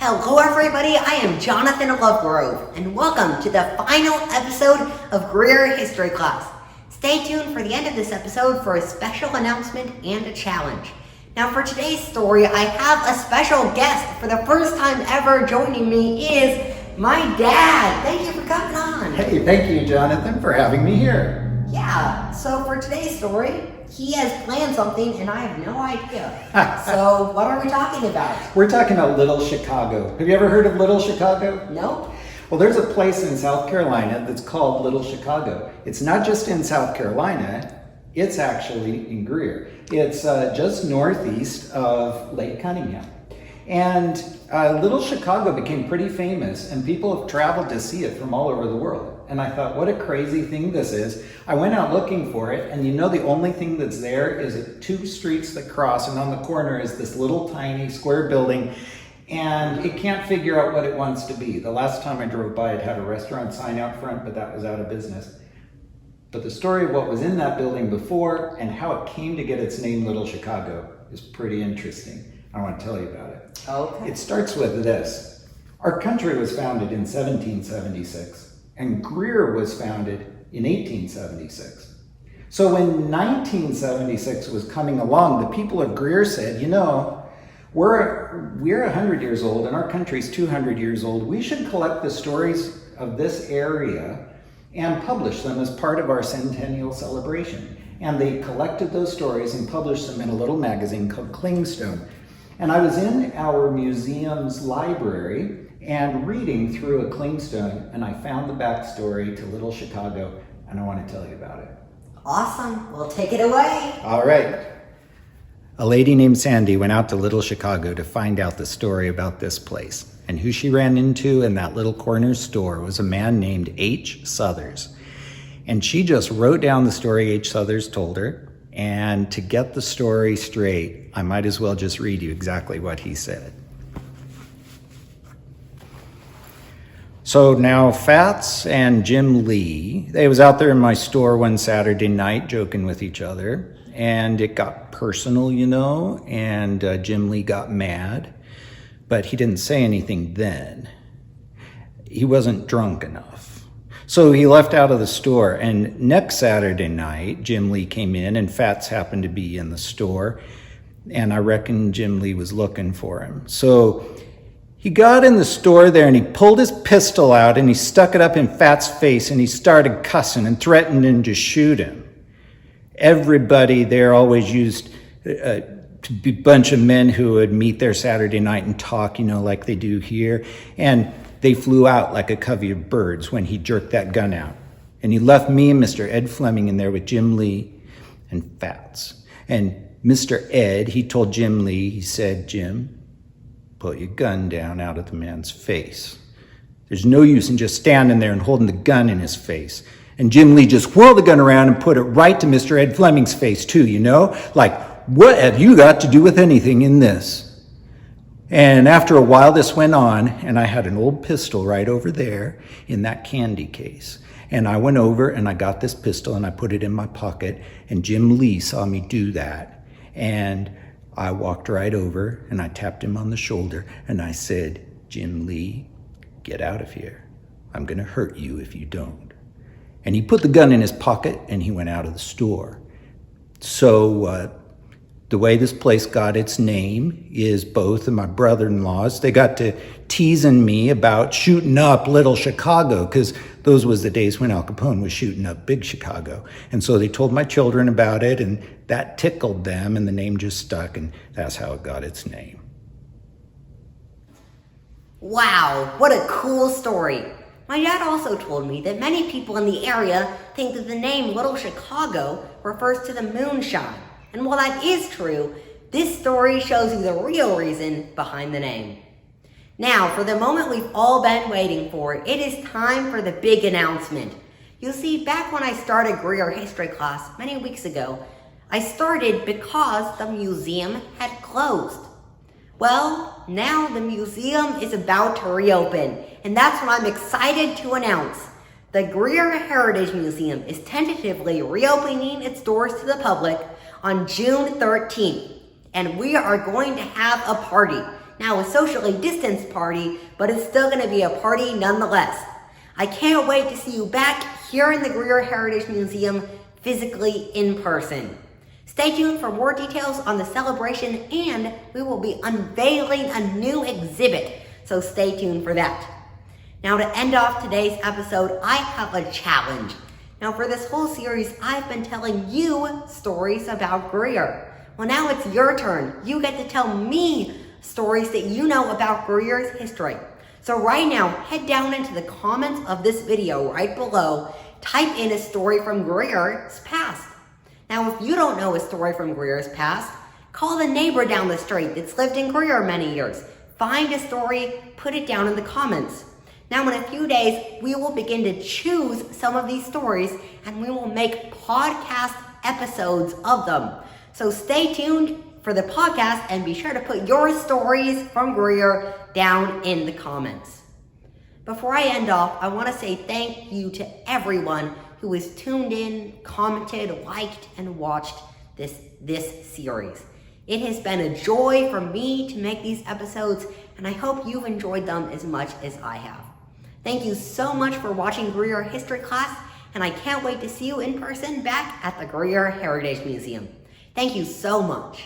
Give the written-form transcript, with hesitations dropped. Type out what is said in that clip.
Hello everybody, I am Jonathan Lovegrove, and welcome to the final episode of Greer History Class. Stay tuned for the end of this episode for a special announcement and a challenge. Now for today's story, I have a special guest. For the first time ever joining me is my dad. Thank you for coming on. Hey, thank you, Jonathan, for having me here. Yeah, so for today's story, he has planned something and I have no idea. So what are we talking about? We're talking about Little Chicago. Have you ever heard of Little Chicago? Nope. Well, there's a place in South Carolina that's called Little Chicago. It's not just in South Carolina, it's actually in Greer. It's just northeast of Lake Cunningham. And Little Chicago became pretty famous and people have traveled to see it from all over the world. And I thought, what a crazy thing this is. I went out looking for it, and you know the only thing that's there is two streets that cross, and on the corner is this little tiny square building, and it can't figure out what it wants to be. The last time I drove by, it had a restaurant sign out front, but that was out of business. But the story of what was in that building before and how it came to get its name Little Chicago is pretty interesting. I want to tell you about it. Okay. It starts with this. Our country was founded in 1776. And Greer was founded in 1876. So when 1976 was coming along, the people of Greer said, you know, we're 100 years old and our country's 200 years old. We should collect the stories of this area and publish them as part of our centennial celebration. And they collected those stories and published them in a little magazine called Clingstone. And I was in our museum's library and reading through a Clingstone, and I found the backstory to Little Chicago, and I want to tell you about it. Awesome. Well, take it away. All right. A lady named Sandy went out to Little Chicago to find out the story about this place. And who she ran into in that little corner store was a man named H. Southers. And she just wrote down the story H. Southers told her. And to get the story straight, I might as well just read you exactly what he said. So now Fats and Jim Lee, they was out there in my store one Saturday night joking with each other, and it got personal, you know, and Jim Lee got mad, but he didn't say anything then. He wasn't drunk enough. So he left out of the store, and next Saturday night, Jim Lee came in, and Fats happened to be in the store, and I reckon Jim Lee was looking for him. So he got in the store there and he pulled his pistol out and he stuck it up in Fat's face and he started cussing and threatened him to shoot him. Everybody there always used to be a bunch of men who would meet there Saturday night and talk, you know, like they do here. And they flew out like a covey of birds when he jerked that gun out. And he left me and Mr. Ed Fleming in there with Jim Lee and Fats. And Mr. Ed, he told Jim Lee, he said, Jim, put your gun down out of the man's face. There's no use in just standing there and holding the gun in his face. And Jim Lee just whirled the gun around and put it right to Mr. Ed Fleming's face too, you know? Like, what have you got to do with anything in this? And after a while this went on, and I had an old pistol right over there in that candy case. And I went over and I got this pistol and I put it in my pocket, and Jim Lee saw me do that. And I walked right over and I tapped him on the shoulder and I said, Jim Lee, get out of here. I'm going to hurt you if you don't. And he put the gun in his pocket and he went out of the store. So the way this place got its name is both of my brother-in-laws, they got to teasing me about shooting up Little Chicago, because those was the days when Al Capone was shooting up Big Chicago. And so they told my children about it, and that tickled them, and the name just stuck, and that's how it got its name. Wow, what a cool story. My dad also told me that many people in the area think that the name Little Chicago refers to the moonshine. And while that is true, this story shows you the real reason behind the name. Now, for the moment we've all been waiting for, it is time for the big announcement. You'll see, back when I started Greer History Class many weeks ago, I started because the museum had closed. Well, now the museum is about to reopen, and that's what I'm excited to announce. The Greer Heritage Museum is tentatively reopening its doors to the public on June 13th, and we are going to have a party. Now a socially distanced party, but it's still going to be a party nonetheless. I can't wait to see you back here in the Greer Heritage Museum physically in person. Stay tuned for more details on the celebration, and we will be unveiling a new exhibit, so stay tuned for that. Now to end off today's episode, I have a challenge. Now for this whole series, I've been telling you stories about Greer. Well, now it's your turn. You get to tell me stories that you know about Greer's history. So right now, head down into the comments of this video right below, type in a story from Greer's past. Now, if you don't know a story from Greer's past, call the neighbor down the street that's lived in Greer many years. Find a story, put it down in the comments. Now, in a few days, we will begin to choose some of these stories, and we will make podcast episodes of them. So stay tuned for the podcast, and be sure to put your stories from Greer down in the comments. Before I end off, I want to say thank you to everyone who has tuned in, commented, liked, and watched this series. It has been a joy for me to make these episodes, and I hope you've enjoyed them as much as I have. Thank you so much for watching Greer History Class, and I can't wait to see you in person back at the Greer Heritage Museum. Thank you so much.